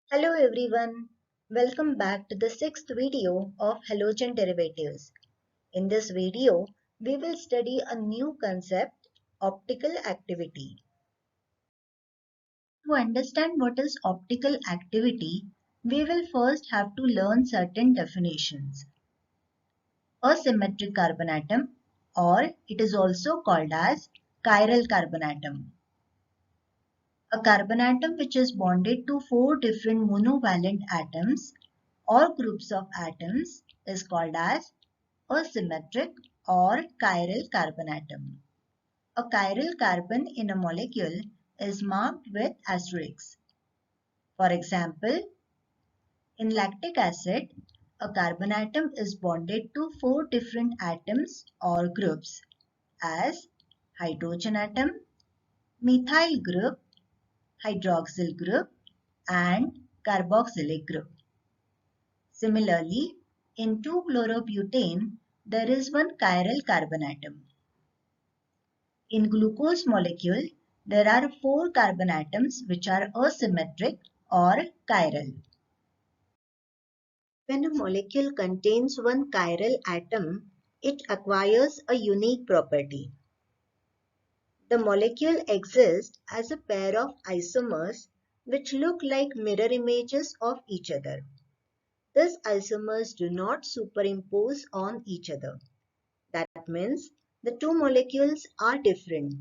Hello everyone, welcome back to the sixth video of halogen derivatives. In this video, we will study a new concept, optical activity. To understand what is optical activity, we will first have to learn certain definitions. A symmetric carbon atom, or it is also called as chiral carbon atom. A carbon atom which is bonded to four different monovalent atoms or groups of atoms is called as a symmetric or chiral carbon atom. A chiral carbon in a molecule is marked with asterisks. For example, in lactic acid, a carbon atom is bonded to four different atoms or groups as hydrogen atom, methyl group, hydroxyl group, and carboxylic group. Similarly, in 2-chlorobutane, there is one chiral carbon atom. In glucose molecule, there are four carbon atoms which are asymmetric or chiral. When a molecule contains one chiral atom, it acquires a unique property. The molecule exists as a pair of isomers which look like mirror images of each other. These isomers do not superimpose on each other. That means the two molecules are different.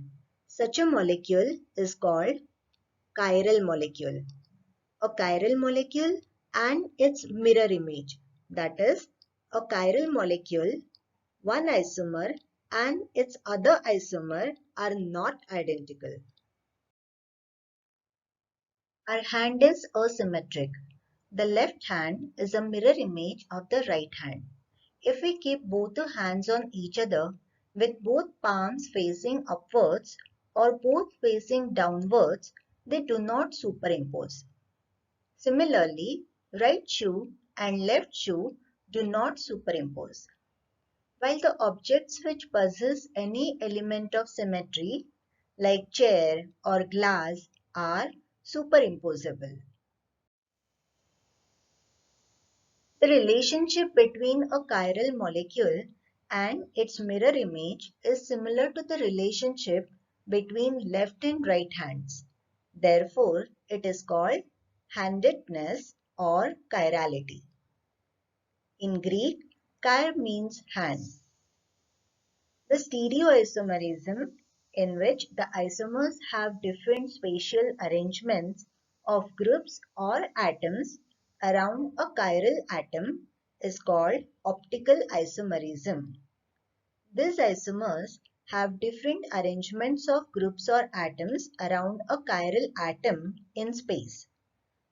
Such a molecule is called chiral molecule. A chiral molecule and its mirror image. That is, a chiral molecule, one isomer and its other isomer are not identical. Our hand is asymmetric. The left hand is a mirror image of the right hand. If we keep both the hands on each other with both palms facing upwards or both facing downwards, they do not superimpose. Similarly, right shoe and left shoe do not superimpose. While the objects which possess any element of symmetry, like chair or glass, are superimposable. The relationship between a chiral molecule and its mirror image is similar to the relationship between left and right hands. Therefore, it is called handedness or chirality. In Greek, chir means hand. The stereoisomerism, in which the isomers have different spatial arrangements of groups or atoms around a chiral atom, is called optical isomerism. These isomers have different arrangements of groups or atoms around a chiral atom in space.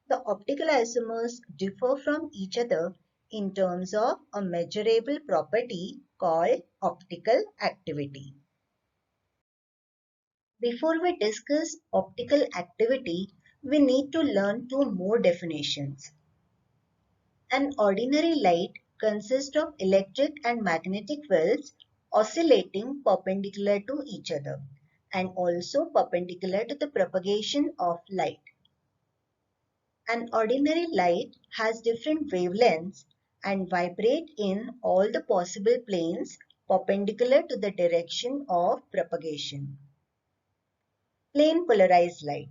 The optical isomers differ from each other in terms of a measurable property called optical activity. Before we discuss optical activity, we need to learn two more definitions. An ordinary light consists of electric and magnetic fields oscillating perpendicular to each other and also perpendicular to the propagation of light. An ordinary light has different wavelengths and vibrate in all the possible planes perpendicular to the direction of propagation. Plane polarized light.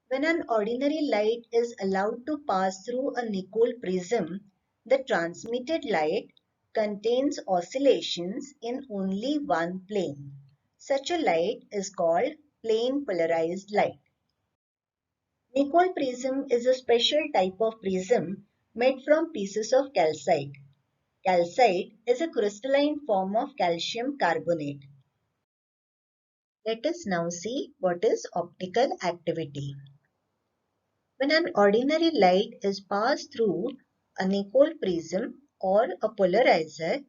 When an ordinary light is allowed to pass through a Nicol prism, the transmitted light contains oscillations in only one plane. Such a light is called plane polarized light. Nicol prism is a special type of prism made from pieces of calcite. Calcite is a crystalline form of calcium carbonate. Let us now see what is optical activity. When an ordinary light is passed through a Nicol prism or a polarizer,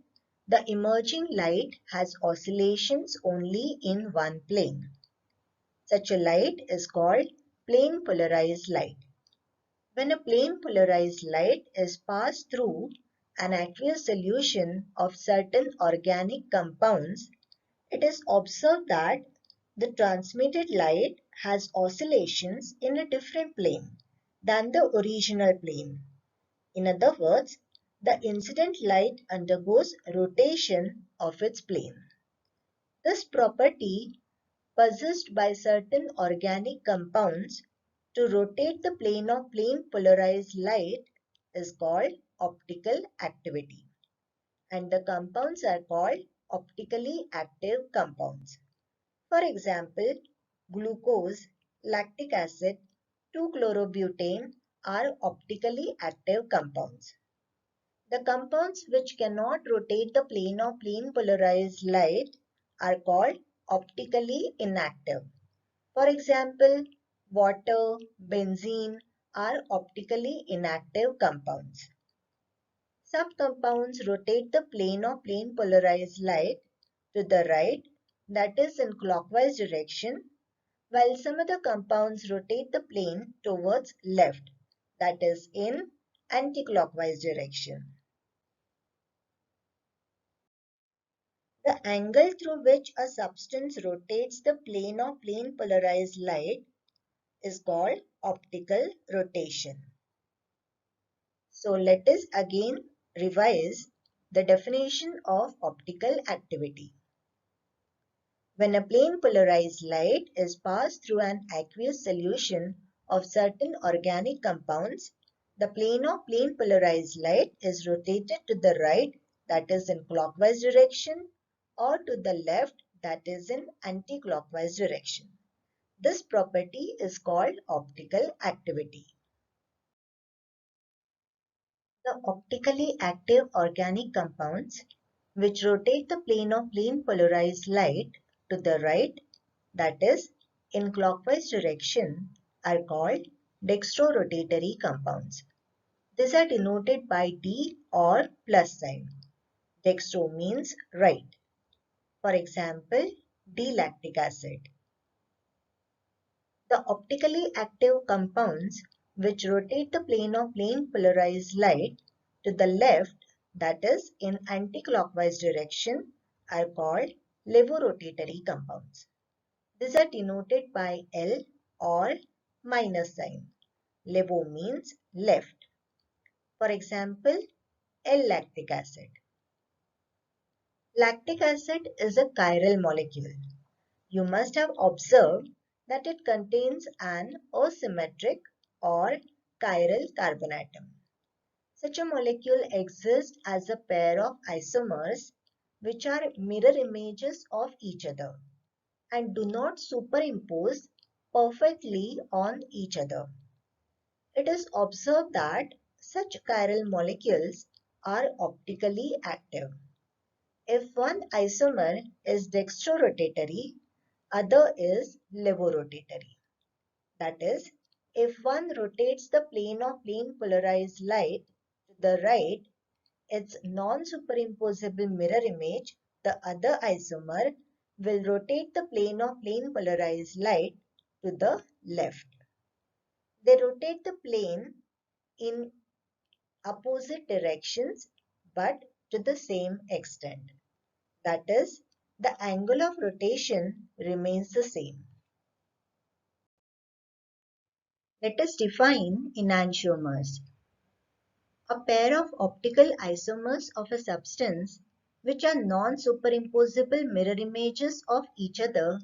the emerging light has oscillations only in one plane. Such a light is called plane polarized light. When a plane polarized light is passed through an aqueous solution of certain organic compounds, it is observed that the transmitted light has oscillations in a different plane. than the original plane. In other words, the incident light undergoes rotation of its plane. This property, possessed by certain organic compounds to rotate the plane of plane polarized light, is called optical activity, and the compounds are called optically active compounds. For example, glucose, lactic acid, 2-chlorobutane are optically active compounds. The compounds which cannot rotate the plane of plane polarized light are called optically inactive. For example, water, benzene are optically inactive compounds. Some compounds rotate the plane of plane polarized light to the right, that is in clockwise direction, while some other compounds rotate the plane towards left, that is in anticlockwise direction. The angle through which a substance rotates the plane of plane polarized light is called optical rotation. So let us again revise the definition of optical activity. When a plane polarized light is passed through an aqueous solution of certain organic compounds, the plane of plane polarized light is rotated to the right, that is in clockwise direction, or to the left, that is in anti-clockwise direction. This property is called optical activity. The optically active organic compounds which rotate the plane of plane polarized light to the right, that is in clockwise direction, are called dextrorotatory compounds. These are denoted by D or plus sign. Dextro means right. For example, D-lactic acid. The optically active compounds which rotate the plane of plane polarized light to the left, that is in anticlockwise direction, are called levorotatory compounds. These are denoted by L or minus sign. Levo means left. For example, L-lactic acid. Lactic acid is a chiral molecule. You must have observed that it contains an asymmetric or chiral carbon atom. Such a molecule exists as a pair of isomers which are mirror images of each other and do not superimpose perfectly on each other. It is observed that such chiral molecules are optically active. If one isomer is dextrorotatory, other is levorotatory. That is, if one rotates the plane of plane polarized light to the right, its non-superimposable mirror image, the other isomer, will rotate the plane of plane polarized light to the left. They rotate the plane in opposite directions but to the same extent. That is, the angle of rotation remains the same. Let us define enantiomers. A pair of optical isomers of a substance which are non-superimposable mirror images of each other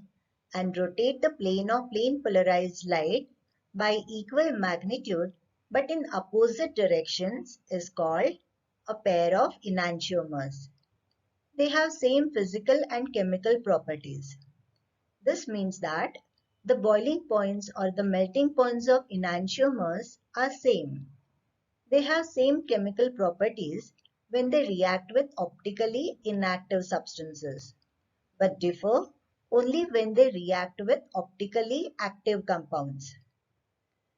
and rotate the plane of plane polarized light by equal magnitude but in opposite directions is called a pair of enantiomers. They have same physical and chemical properties. This means that the boiling points or the melting points of enantiomers are same. They have same chemical properties when they react with optically inactive substances, but differ only when they react with optically active compounds.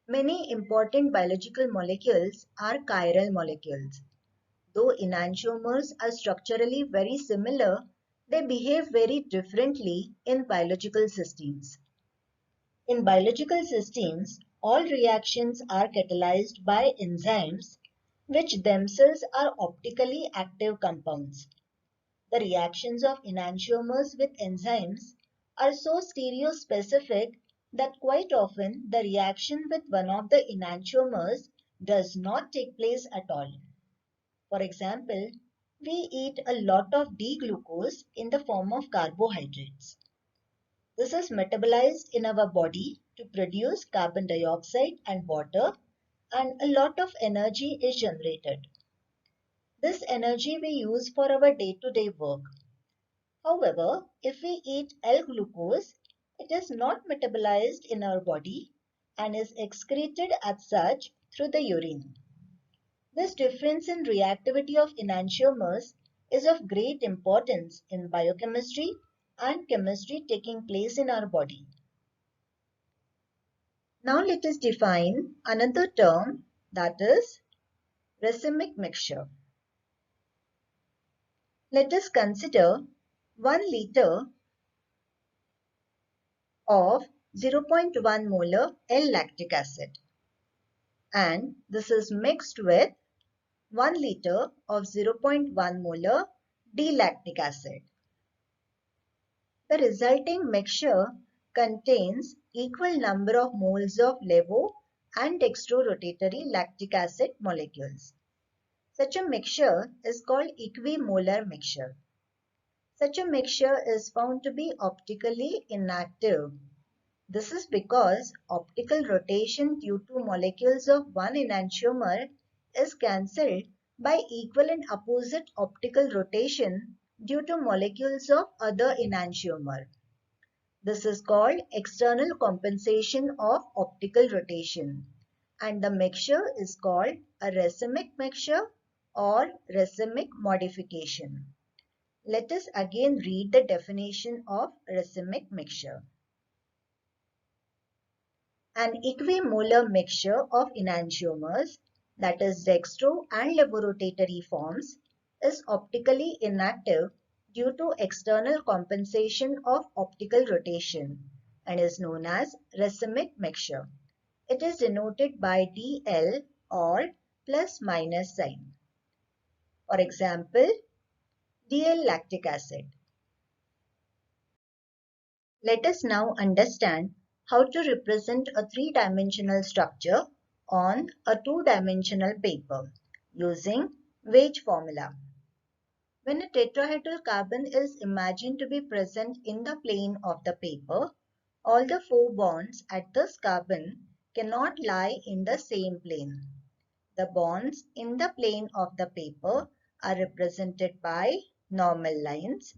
Many important biological molecules are chiral molecules. Though enantiomers are structurally very similar, they behave very differently in biological systems. In biological systems, all reactions are catalyzed by enzymes which themselves are optically active compounds. The reactions of enantiomers with enzymes are so stereospecific that quite often the reaction with one of the enantiomers does not take place at all. For example, we eat a lot of D-glucose in the form of carbohydrates. This is metabolized in our body to produce carbon dioxide and water, and a lot of energy is generated. This energy we use for our day-to-day work. However, if we eat L-glucose, it is not metabolized in our body and is excreted as such through the urine. This difference in reactivity of enantiomers is of great importance in biochemistry and chemistry taking place in our body. Now let us define another term, that is racemic mixture. Let us consider 1 liter of 0.1 molar L-lactic acid, and this is mixed with 1 liter of 0.1 molar D-lactic acid. The resulting mixture contains equal number of moles of levo and dextrorotatory lactic acid molecules. Such a mixture is called equimolar mixture. Such a mixture is found to be optically inactive. This is because optical rotation due to molecules of one enantiomer is cancelled by equal and opposite optical rotation due to molecules of other enantiomer. This is called external compensation of optical rotation, and the mixture is called a racemic mixture or racemic modification. Let us again read the definition of racemic mixture. An equimolar mixture of enantiomers, that is dextro and levorotatory forms, is optically inactive due to external compensation of optical rotation and is known as racemic mixture. It is denoted by Dl or plus minus sign. For example, DL lactic acid. Let us now understand how to represent a three-dimensional structure on a two-dimensional paper using Veitch formula. When a tetrahedral carbon is imagined to be present in the plane of the paper, all the four bonds at this carbon cannot lie in the same plane. The bonds in the plane of the paper are represented by normal lines.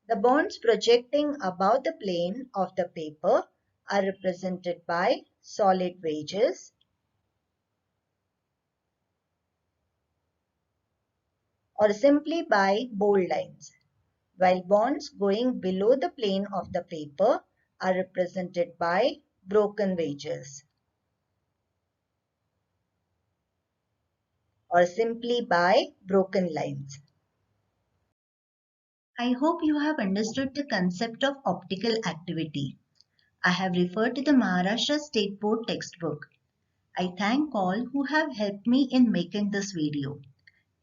The bonds projecting above the plane of the paper are represented by solid wedges, or simply by bold lines, while bonds going below the plane of the paper are represented by broken wedges, or simply by broken lines. I hope you have understood the concept of optical activity. I have referred to the Maharashtra State Board textbook. I thank all who have helped me in making this video.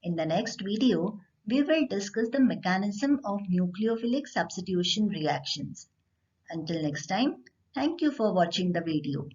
In the next video, we will discuss the mechanism of nucleophilic substitution reactions. Until next time, thank you for watching the video.